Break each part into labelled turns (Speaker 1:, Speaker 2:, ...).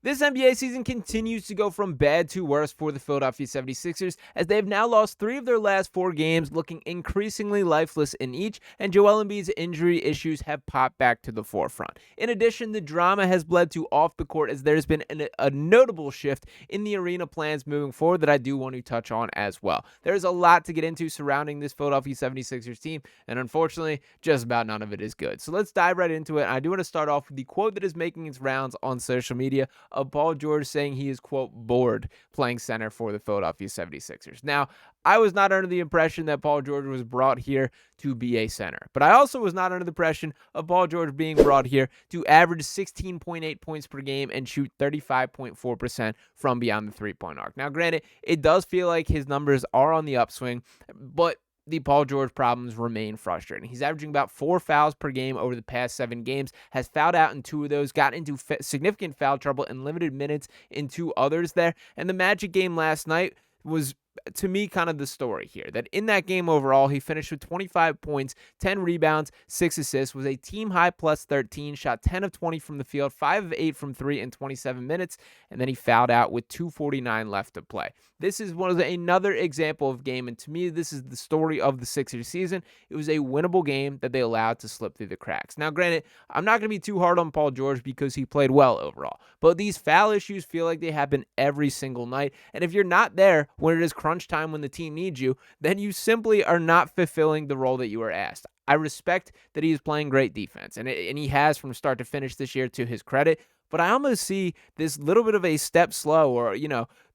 Speaker 1: This NBA season continues to go from bad to worse for the Philadelphia 76ers, as they have now lost 3 of their last 4 games, looking increasingly lifeless in each, and Joel Embiid's injury issues have popped back to the forefront. In addition, the drama has bled to off the court, as there's been a notable shift in the arena plans moving forward that I do want to touch on as well. There's a lot to get into surrounding this Philadelphia 76ers team, and unfortunately, just about none of it is good. So let's dive right into it. I do want to start off with the quote that is making its rounds on social media of Paul George saying he is, quote, bored playing center for the Philadelphia 76ers. Now, I was not under the impression that Paul George was brought here to be a center, but I also was not under the impression of Paul George being brought here to average 16.8 points per game and shoot 35.4% from beyond the three-point arc. Now, granted, it does feel like his numbers are on the upswing, but the Paul George problems remain frustrating. He's averaging about 4 fouls per game over the past 7 games, has fouled out in 2 of those, got into significant foul trouble and limited minutes in 2 others there. And the Magic game last night was, to me, kind of the story here. That in that game overall, he finished with 25 points, 10 rebounds, 6 assists, was a team high plus 13, shot 10 of 20 from the field, 5 of 8 from 3 in 27 minutes, and then he fouled out with 2:49 left to play. This is another example of game, and to me, this is the story of the Sixers season. It was a winnable game that they allowed to slip through the cracks. Now, granted, I'm not going to be too hard on Paul George because he played well overall, but these foul issues feel like they happen every single night, and if you're not there when it is crunch time, when the team needs you, then you simply are not fulfilling the role that you were asked. I respect that he is playing great defense, and he has from start to finish this year, to his credit. But I almost see this little bit of a step slow, or,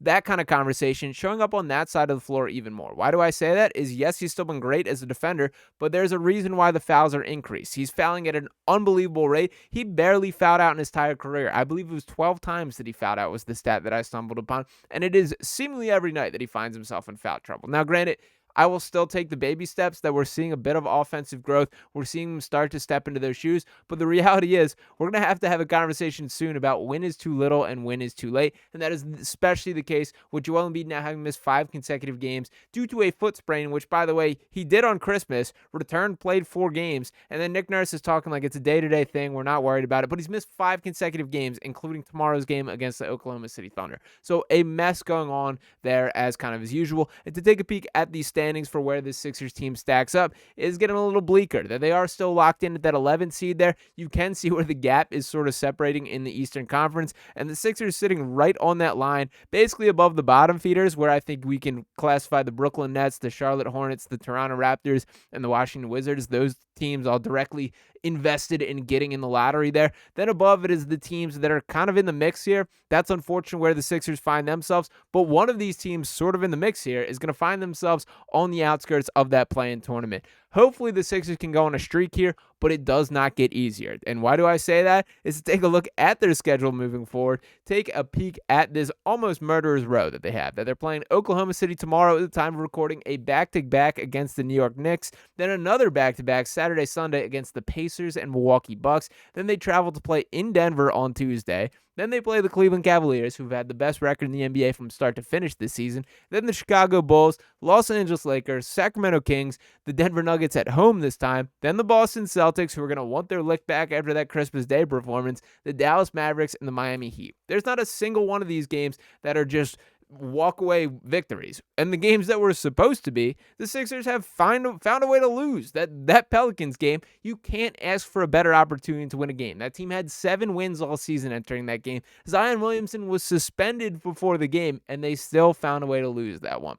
Speaker 1: that kind of conversation showing up on that side of the floor even more. Why do I say that? Is yes, he's still been great as a defender, but there's a reason why the fouls are increased. He's fouling at an unbelievable rate. He barely fouled out in his entire career. I believe it was 12 times that he fouled out was the stat that I stumbled upon, and it is seemingly every night that he finds himself in foul trouble. Now, granted, I will still take the baby steps that we're seeing a bit of offensive growth. We're seeing them start to step into their shoes. But the reality is we're going to have a conversation soon about when is too little and when is too late. And that is especially the case with Joel Embiid now having missed 5 consecutive games due to a foot sprain, which, by the way, he did on Christmas, returned, played 4 games. And then Nick Nurse is talking like it's a day-to-day thing. We're not worried about it. But he's missed 5 consecutive games, including tomorrow's game against the Oklahoma City Thunder. So a mess going on there as kind of as usual. And to take a peek at the standings for where this Sixers team stacks up is getting a little bleaker. That they are still locked in at that 11th seed there. You can see where the gap is sort of separating in the Eastern Conference, and the Sixers sitting right on that line, basically above the bottom feeders, where I think we can classify the Brooklyn Nets, the Charlotte Hornets, the Toronto Raptors, and the Washington Wizards. Those teams all directly invested in getting in the lottery there. Then above it is the teams that are kind of in the mix here. That's unfortunate where the Sixers find themselves, but one of these teams sort of in the mix here is going to find themselves on the outskirts of that play-in tournament. Hopefully the Sixers can go on a streak here, but it does not get easier. And why do I say that? Is to take a look at their schedule moving forward, take a peek at this almost murderer's row that they have. That they're playing Oklahoma City tomorrow at the time of recording, a back-to-back against the New York Knicks, then another back-to-back Saturday, Sunday against the Pacers and Milwaukee Bucks. Then they travel to play in Denver on Tuesday. Then they play the Cleveland Cavaliers, who've had the best record in the NBA from start to finish this season. Then the Chicago Bulls, Los Angeles Lakers, Sacramento Kings, the Denver Nuggets at home this time. Then the Boston Celtics, who are going to want their lick back after that Christmas Day performance. The Dallas Mavericks and the Miami Heat. There's not a single one of these games that are just walk-away victories. And the games that were supposed to be, the Sixers have found a way to lose. That Pelicans game, you can't ask for a better opportunity to win a game. That team had 7 wins all season entering that game. Zion Williamson was suspended before the game, and they still found a way to lose that one.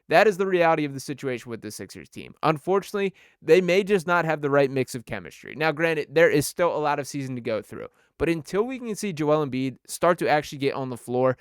Speaker 1: That is the reality of the situation with the Sixers team. Unfortunately, they may just not have the right mix of chemistry. Now, granted, there is still a lot of season to go through, but until we can see Joel Embiid start to actually get on the floor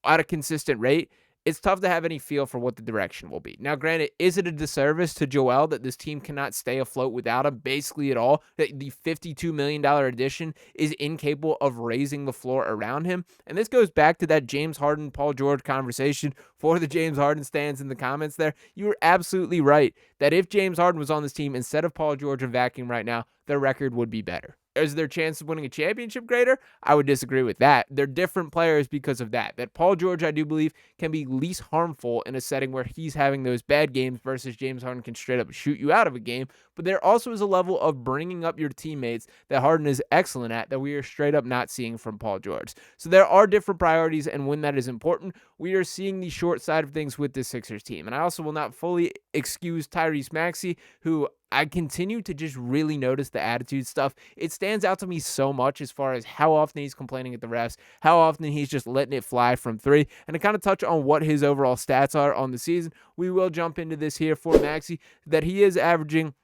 Speaker 1: at a consistent rate, it's tough to have any feel for what the direction will be. Now, granted, is it a disservice to Joel that this team cannot stay afloat without him basically at all? That the $52 million addition is incapable of raising the floor around him? And this goes back to that James Harden, Paul George conversation for the James Harden stands in the comments there. You were absolutely right that if James Harden was on this team instead of Paul George and vacuum right now, their record would be better. Is their chance of winning a championship greater? I would disagree with that. They're different players because of that. That Paul George, I do believe, can be least harmful in a setting where he's having those bad games versus James Harden can straight up shoot you out of a game. But there also is a level of bringing up your teammates that Harden is excellent at that we are straight up not seeing from Paul George. So there are different priorities, and when that is important, we are seeing the short side of things with the Sixers team. And I also will not fully excuse Tyrese Maxey, who I continue to just really notice the attitude stuff. It stands out to me so much as far as how often he's complaining at the refs, how often he's just letting it fly from three, and to kind of touch on what his overall stats are on the season. We will jump into this here for Maxey, that he is averaging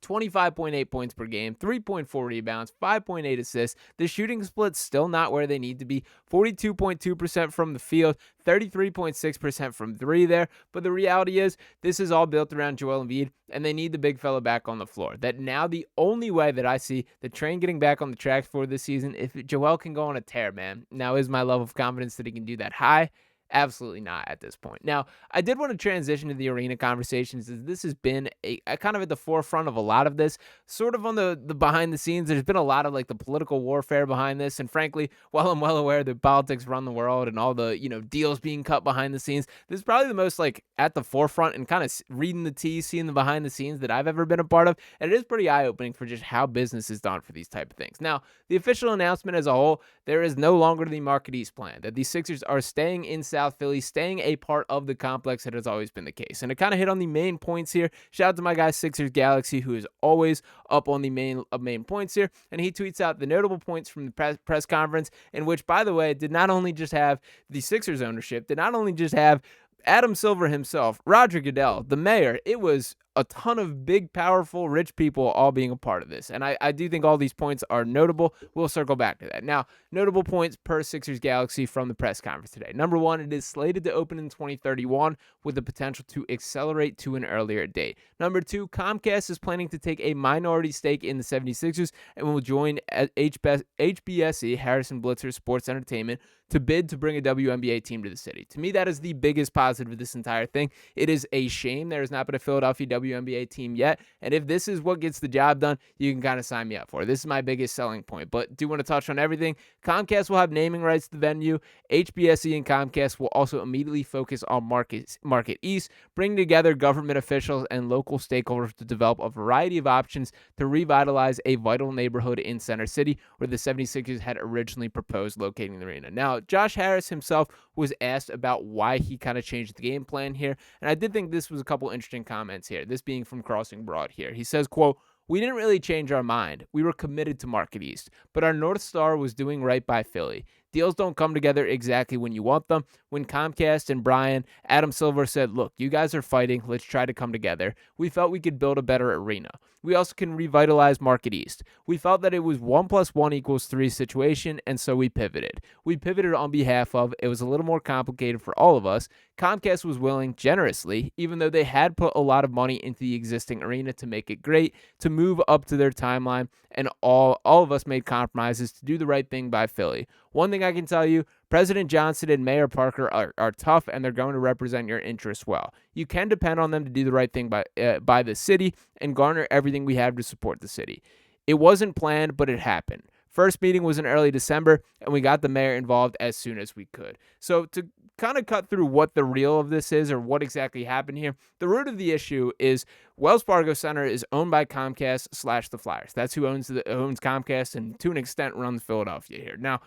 Speaker 1: 25.8 points per game, 3.4 rebounds, 5.8 assists. The shooting split's still not where they need to be. 42.2% from the field, 33.6% from three there. But the reality is, this is all built around Joel Embiid, and they need the big fella back on the floor. That now the only way that I see the train getting back on the tracks for this season, if Joel can go on a tear, man. Now, is my level of confidence that he can do that high? Absolutely not at this point. Now, I did want to transition to the arena conversations, as this has been a kind of at the forefront of a lot of this, sort of on the behind the scenes. There's been a lot of like the political warfare behind this, and frankly, while I'm well aware that politics run the world and all the deals being cut behind the scenes, this is probably the most like at the forefront and kind of reading the tea, seeing the behind the scenes that I've ever been a part of, and it is pretty eye opening for just how business is done for these type of things. Now, the official announcement as a whole, there is no longer the Market East plan, that the Sixers are staying in South Philly, staying a part of the complex. That has always been the case. And to kind of hit on the main points here, shout out to my guy Sixers Galaxy, who is always up on the main points here. And he tweets out the notable points from the press conference, in which, by the way, did not only just have the Sixers ownership, did not only just have Adam Silver himself, Roger Goodell, the mayor. It was a ton of big, powerful, rich people all being a part of this. And I do think all these points are notable. We'll circle back to that. Now, notable points per Sixers Galaxy from the press conference today. Number one, it is slated to open in 2031 with the potential to accelerate to an earlier date. Number two, Comcast is planning to take a minority stake in the 76ers and will join HBSE, Harrison Blitzer Sports Entertainment, to bid to bring a WNBA team to the city. To me, that is the biggest positive of this entire thing. It is a shame there has not been a Philadelphia WNBA team yet, and if this is what gets the job done, you can kind of sign me up for it. This is my biggest selling point, but do want to touch on everything. Comcast will have naming rights to the venue. HBSE and Comcast will also immediately focus on Market East, bringing together government officials and local stakeholders to develop a variety of options to revitalize a vital neighborhood in Center City, where the 76ers had originally proposed locating the arena. Now, Josh Harris himself was asked about why he kind of changed the game plan here, and I did think this was a couple interesting comments here, this being from Crossing Broad here. He says, quote, "We didn't really change our mind. We were committed to Market East, but our North Star was doing right by Philly. Deals don't come together exactly when you want them. When Comcast and Adam Silver said, look, you guys are fighting, let's try to come together, we felt we could build a better arena. We also can revitalize Market East. We felt that it was 1 + 1 = 3 situation, and so we pivoted. We pivoted on behalf of, it was a little more complicated for all of us. Comcast was willing generously, even though they had put a lot of money into the existing arena to make it great, to move up to their timeline, and all of us made compromises to do the right thing by Philly. One thing I can tell you, President Johnson and Mayor Parker are tough, and they're going to represent your interests well. You can depend on them to do the right thing by the city and garner everything we have to support the city. It wasn't planned, but it happened. First meeting was in early December, and we got the mayor involved as soon as we could." So to kind of cut through what the real of this is, or what exactly happened here, the root of the issue is Wells Fargo Center is owned by Comcast / the Flyers. That's who owns Comcast, and to an extent runs Philadelphia here. Now,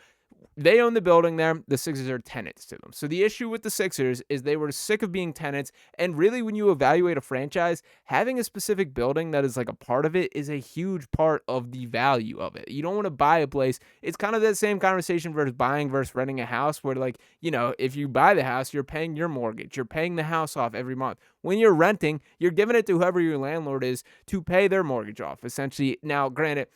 Speaker 1: they own the building there. The Sixers are tenants to them. So the issue with the Sixers is they were sick of being tenants. And really, when you evaluate a franchise, having a specific building that is like a part of it is a huge part of the value of it. You don't want to buy a place. It's kind of that same conversation versus buying versus renting a house, where like, if you buy the house, you're paying your mortgage. You're paying the house off every month. When you're renting, you're giving it to whoever your landlord is to pay their mortgage off, essentially. Now, granted,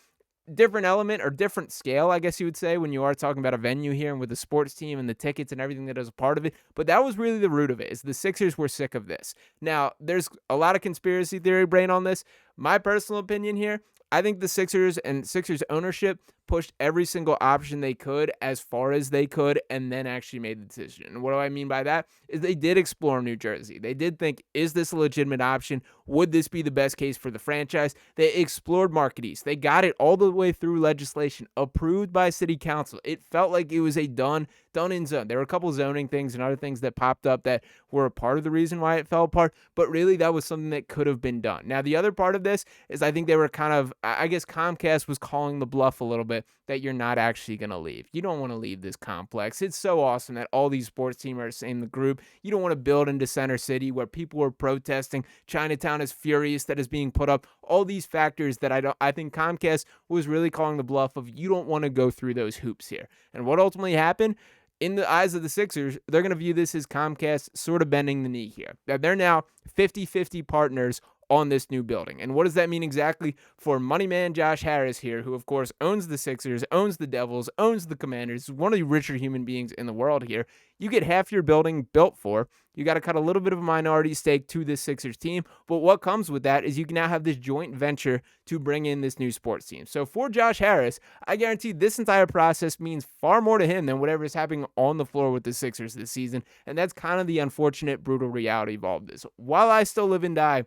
Speaker 1: different element or different scale, I guess you would say, when you are talking about a venue here and with the sports team and the tickets and everything that is a part of it. But that was really the root of it, is the Sixers were sick of this. Now, there's a lot of conspiracy theory brain on this. My personal opinion here, I think the Sixers and Sixers ownership pushed every single option they could as far as they could, and then actually made the decision. And what do I mean by that? Is they did explore New Jersey. They did think, is this a legitimate option? Would this be the best case for the franchise? They explored Market East. They got it all the way through legislation, approved by city council. It felt like it was a done in zone. There were a couple zoning things and other things that popped up that were a part of the reason why it fell apart, but really that was something that could have been done. Now, the other part of this is I think they were kind of, I guess Comcast was calling the bluff a little bit that you're not actually going to leave. You don't want to leave this complex. It's so awesome that all these sports teams are in the group. You don't want to build into Center City where people are protesting. Chinatown is furious that is being put up. All these factors that I think Comcast was really calling the bluff of, you don't want to go through those hoops here. And what ultimately happened? In the eyes of the Sixers, they're going to view this as Comcast sort of bending the knee here. That they're now 50-50 partners on this new building. And what does that mean exactly for money man Josh Harris here, who of course owns the Sixers, owns the Devils, owns the Commanders, one of the richer human beings in the world here? You get half your building built for. You got to cut a little bit of a minority stake to this Sixers team. But what comes with that is you can now have this joint venture to bring in this new sports team. So for Josh Harris, I guarantee this entire process means far more to him than whatever is happening on the floor with the Sixers this season. And that's kind of the unfortunate, brutal reality of all of this. While I still live and die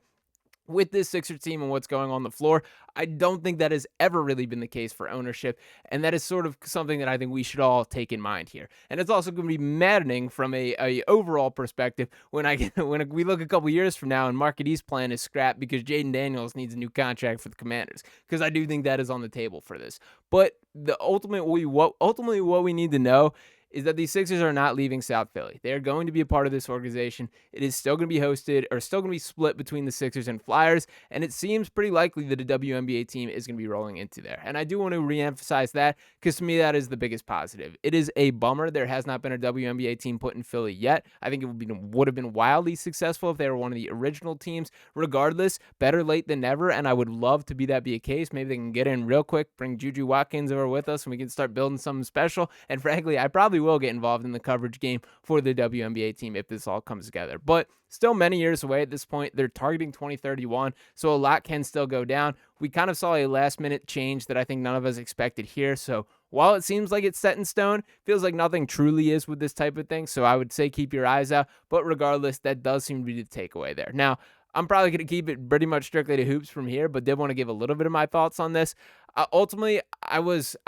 Speaker 1: with this Sixers team and what's going on the floor, I don't think that has ever really been the case for ownership, and that is sort of something that I think we should all take in mind here. And it's also going to be maddening from a overall perspective when we look a couple years from now and Market East plan is scrapped because Jaden Daniels needs a new contract for the Commanders, because I do think that is on the table for this. But ultimately what we need to know is that these Sixers are not leaving South Philly. They are going to be a part of this organization. It is still going to be hosted, or still going to be split between the Sixers and Flyers, and it seems pretty likely that a WNBA team is going to be rolling into there. And I do want to reemphasize that, because to me that is the biggest positive. It is a bummer there has not been a WNBA team put in Philly yet. I think it would have been wildly successful if they were one of the original teams. Regardless, better late than never, and I would love to be a case. Maybe they can get in real quick, bring Juju Watkins over with us, and we can start building something special. And frankly, I probably will get involved in the coverage game for the WNBA team if this all comes together. But still many years away at this point. They're targeting 2031, so a lot can still go down. We kind of saw a last-minute change that I think none of us expected here. So while it seems like it's set in stone, feels like nothing truly is with this type of thing. So I would say keep your eyes out. But regardless, that does seem to be the takeaway there. Now, I'm probably going to keep it pretty much strictly to hoops from here, but did want to give a little bit of my thoughts on this. Ultimately, I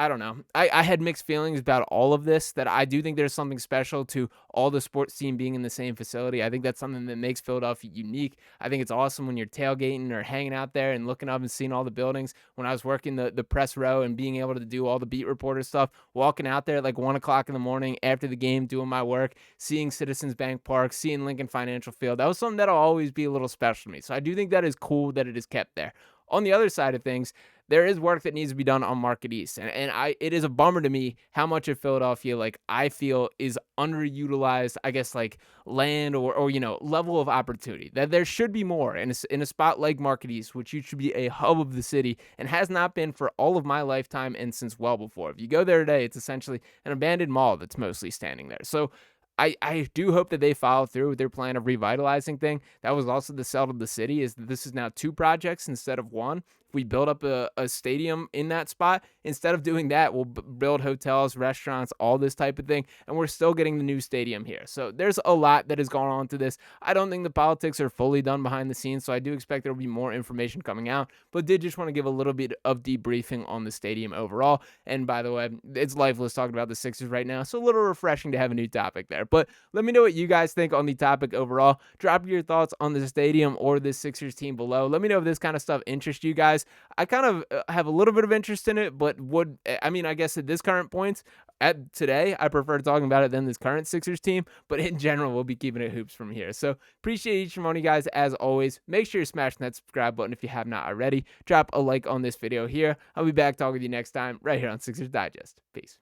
Speaker 1: don't know. I had mixed feelings about all of this, that I do think there's something special to all the sports team being in the same facility. I think that's something that makes Philadelphia unique. I think it's awesome when you're tailgating or hanging out there and looking up and seeing all the buildings. When I was working the press row and being able to do all the beat reporter stuff, walking out there at like 1 o'clock in the morning after the game, doing my work, seeing Citizens Bank Park, seeing Lincoln Financial Field, that was something that'll always be a little special to me. So I do think that is cool that it is kept there. On the other side of things, there is work that needs to be done on Market East. And it is a bummer to me how much of Philadelphia, like, I feel is underutilized, I guess, like, land or level of opportunity. That there should be more in a spot like Market East, which should be a hub of the city and has not been for all of my lifetime and since well before. If you go there today, it's essentially an abandoned mall that's mostly standing there. So I do hope that they follow through with their plan of revitalizing thing. That was also the sell to the city, is that this is now 2 projects instead of 1. If we build up a stadium in that spot, instead of doing that, we'll build hotels, restaurants, all this type of thing, and we're still getting the new stadium here. So there's a lot that has gone on to this. I don't think the politics are fully done behind the scenes, so I do expect there will be more information coming out, but did just want to give a little bit of debriefing on the stadium overall. And by the way, it's lifeless talking about the Sixers right now, so a little refreshing to have a new topic there. But let me know what you guys think on the topic overall. Drop your thoughts on the stadium or the Sixers team below. Let me know if this kind of stuff interests you guys. I kind of have a little bit of interest in it, but I guess at this current point, at today, I prefer talking about it than this current Sixers team, but in general, we'll be keeping it hoops from here. So appreciate each and one of you guys as always. Make sure you're smashing that subscribe button if you have not already. Drop a like on this video here. I'll be back talking with you next time right here on Sixers Digest. Peace.